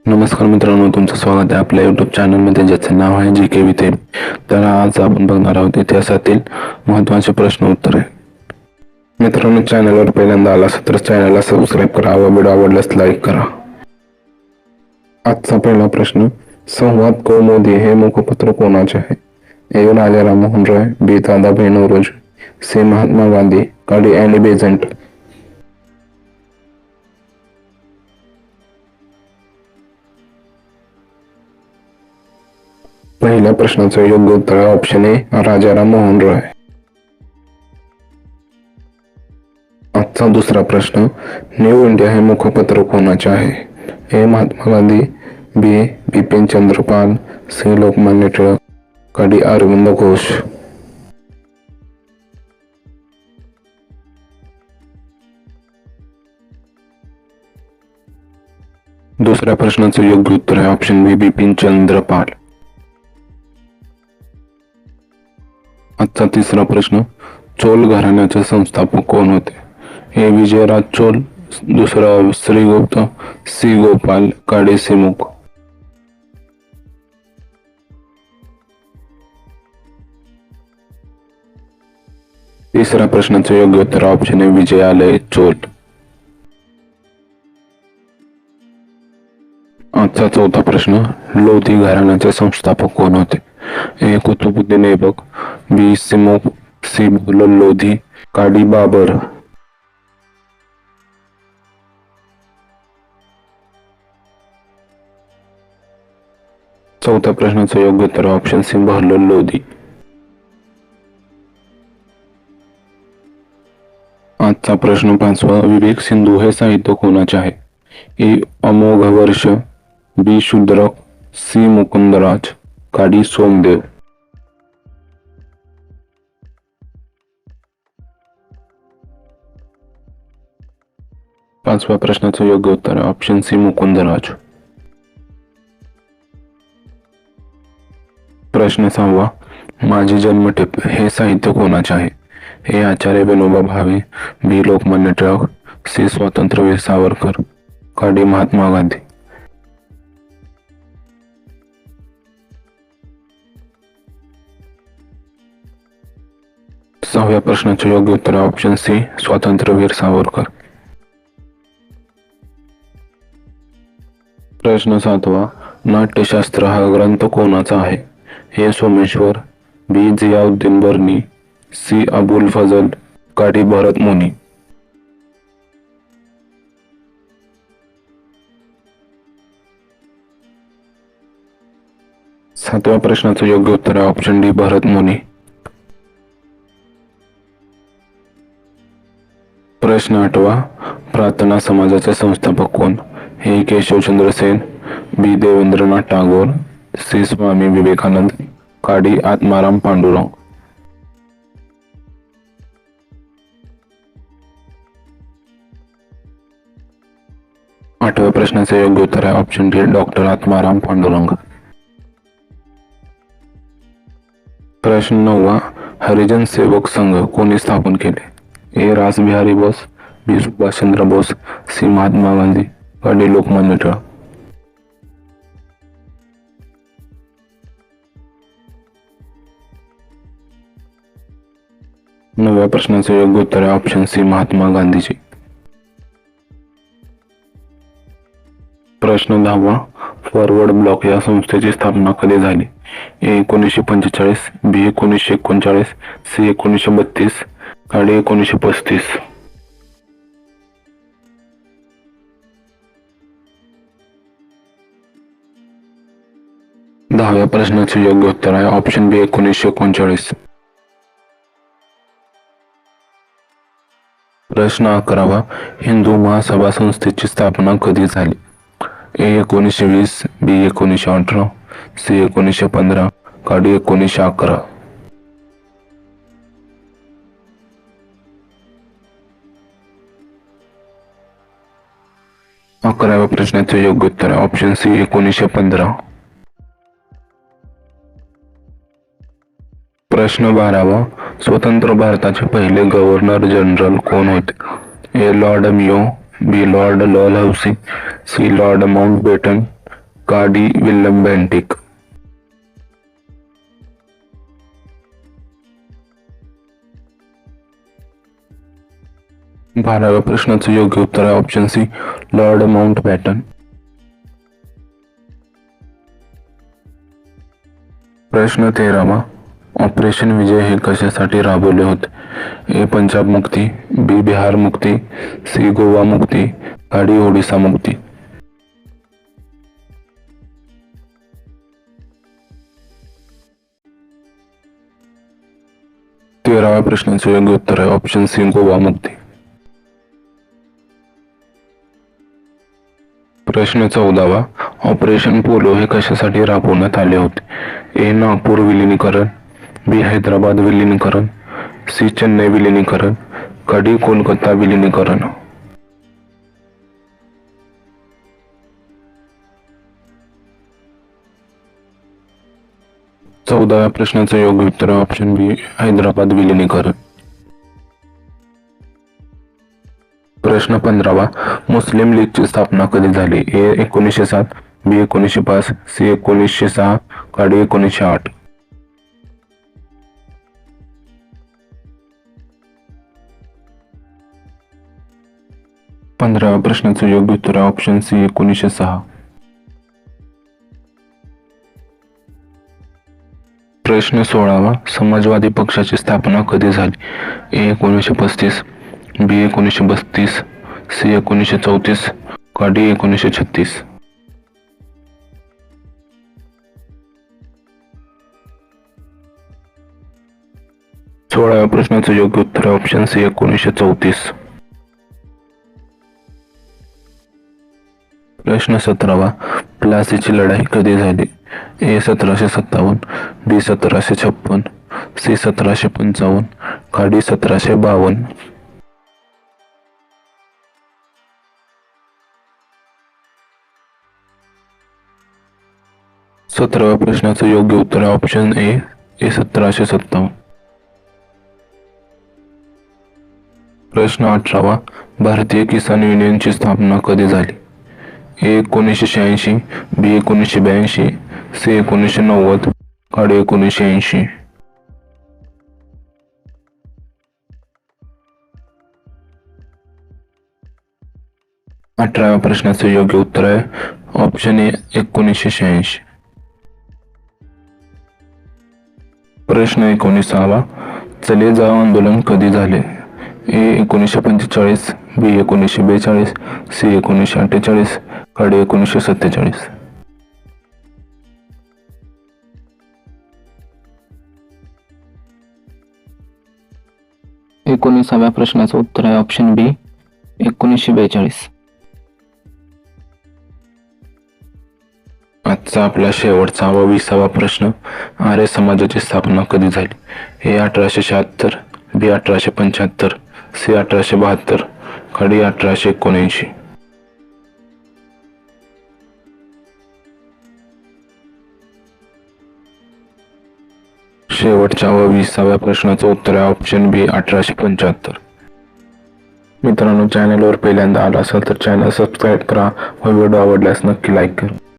नमस्कार मित्रांनो, तुमचं स्वागत आहे आपल्या यूट्यूब चॅनलमध्ये, ज्याचे नाव आहे जी के विथे. तर आज आपण बघणार आहोत इतिहासातील महत्त्वाचे प्रश्न उत्तरे. मित्रांनो, चॅनलवर पहिल्यांदा आला असेल तर चॅनलला सबस्क्राईब करा व व्हिडिओ आवडल्यास लाईक करा. आजचा पहिला प्रश्न, संवाद कौमुदी हे मुखपत्र कोणाचे आहे? ए. राजा राममोहन रॉय, बी. दादाभाई नौरोजी, सी. महात्मा गांधी, का डी. Annie Besant. पहिल्या प्रश्नाचं योग्य उत्तर आहे ऑप्शन ए, राजा राममोहन रॉय. आजचा दुसरा प्रश्न, न्यू इंडिया हे मुखपत्र कोणाचे आहे? ए. महात्मा गांधी, बी. बिपिन चंद्र पाल, सी. लोकमान्य टिळक, का डी. अरविंद घोष. दुसऱ्या प्रश्नाचं योग्य उत्तर आहे ऑप्शन बी, बिपिन चंद्र पाल. आजचा तिसरा प्रश्न, चोल घराण्याचे संस्थापक कोण होते? ए. विजयराज चोल, दुसरा श्रीगुप्त, सी. गोपाल, का डी. सिमुक. तिसऱ्या प्रश्नाचे योग्य उत्तर ऑप्शन ए, विजयालय चोल. आजचा चौथा प्रश्न, लोधी घराण्याचे संस्थापक कोण होते? ए. कुतुबुद्दीन ऐबक, बी. सिमुक, सी. बहलोल लोधी, का डी. बाबर. चौथ्या प्रश्नाचं योग्य उत्तर ऑप्शन सी, बहलोल लोधी. आजचा प्रश्न पाचवा, विवेक सिंधू हे साहित्य कोणाचे आहे? ए. अमोघ वर्ष, बी. शूद्रक, सी. मुकुंदराज, का डी. सोमदेव. पाचव्या प्रश्नाचं योग्य उत्तर आहे ऑप्शन सी, मुकुंदराज. प्रश्न सहावा, माझी जन्मठेप हे साहित्य कोणाचे आहे? ए. आचार्य विनोबा भावे, बी. लोकमान्य टिळक, सी. स्वातंत्र्यवीर सावरकर, का डी. महात्मा गांधी. सहाव्या प्रश्नाचे योग्य उत्तर ऑप्शन सी, स्वातंत्र्यवीर सावरकर. प्रश्न सातवा, नाट्यशास्त्र हा ग्रंथ कोणाचा आहे? A. Someshwar, B. Ziauddin Barani, C. Abul Fazal, का डी. भरत मुनी. सातव्या प्रश्नाचं योग्य उत्तर आहे ऑप्शन डी, भरत मुनी. प्रश्न आठवा, प्रार्थना समाजाचे संस्थापक कोण? ए. केशवचंद्र सेन, बी. देवेंद्रनाथ टागोर, सी. स्वामी विवेकानंद, का डी. आत्माराम पांडुरंग. आठव्या प्रश्नाचे योग्य उत्तर आहे option D, doctor Atmaram Pandurang. प्रश्न नववा, हरिजन सेवक संघ कोणी स्थापन केले? ए. रासबिहारी बोस, बी. सुभाषचंद्र बोस, सी. महात्मा गांधी, का डी. लोकमान्य टिळक. नवव्या प्रश्नाचे योग्य उत्तर आहे ऑप्शन सी, महात्मा गांधीजी. प्रश्न दहावा, फॉरवर्ड ब्लॉक या संस्थेची स्थापना कधी झाली? ए. 1945, बी. 1939, सी. 1932, का डी. 1935. दहाव्या प्रश्नाचे योग्य उत्तर आहे ऑप्शन बी, 1939. प्रश्न 11वा, हिंदू महासभा संस्थेची स्थापना कधी झाली? ए. 1920, बी. 1918, सी. 1915, का डी. 1911. अकराव्या प्रश्नाचे योग्य उत्तर आहे ऑप्शन सी, 1915. प्रश्न 12वा, स्वतंत्र भारताचे पहिले गव्हर्नर जनरल कोण होते? A. Lord Mayo, B. Lord Dalhousie, C. Lord Mountbatten, कार्डी विल्यम बेंटिक. 12व्या प्रश्नाचं योग्य उत्तर आहे ऑप्शन सी लॉर्ड माउंटबॅटन. प्रश्न 13वा ऑपरेशन विजय हे कशासाठी राबवले होते? ए पंजाब मुक्ती, बी बिहार मुक्ती, सी गोवा मुक्ती, डी ओडिसा मुक्ती. 13व्या प्रश्नाचे योग्य उत्तर आहे ऑप्शन सी गोवा मुक्ती. प्रश्न 14वा ऑपरेशन पोलो हे कशासाठी राबवण्यात आले होते? ए नागपूर विलिनीकरण, बी हैदराबाद विलिनीकरण, सी चेन्नई विलिनीकरण, डी कोलकाता विलिनीकरण. 14व्या प्रश्नाचं योग्य उत्तर ऑप्शन बी हैदराबाद विलिनीकरण. प्रश्न 15वा मुस्लिम लीगची स्थापना कधी झाली? ए 1907, बी 1905, सी 1906, डी 1908. 15व्या प्रश्नाचं योग्य उत्तर ऑप्शन सी 1906. प्रश्न 16वा समाजवादी पक्षाची स्थापना कधी झाली? ए 1935, बी 1932, सी 1934, डी 1936. 16व्या प्रश्नाचं योग्य उत्तर ऑप्शन सी 1934. प्रश्न 17वा प्लासीची लढाई कधी झाली? ए 1757, बी 1756, सी 1755, डी 1752. 17व्या प्रश्नाचं योग्य उत्तर ऑप्शन ए 1757. प्रश्न 18वा भारतीय किसान युनियनची स्थापना कधी झाली? ए 1986, बी 1982, सी 1990, डी 1980. 18व्या प्रश्नाचं योग्य उत्तर आहे ऑप्शन ए 1986. प्रश्न 19वा चले जाव आंदोलन कधी झाले? ए 1945, बी 1942, सी 1948, डी 1947. 19व्या प्रश्नाचं उत्तर आहे ऑप्शन बी 1942. आजचा आपला शेवटचा व 20वा प्रश्न आर्य समाजाची स्थापना कधी झाली? ए 1876, बी 1875, सी 1872, डी 1879. शेवटच्या व 20व्या प्रश्नाचं उत्तर आहे ऑप्शन बी 1875. मित्रांनो चॅनलवर पहिल्यांदा आला असाल तर चॅनल सबस्क्राईब करा व व्हिडिओ आवडल्यास नक्की लाईक करा.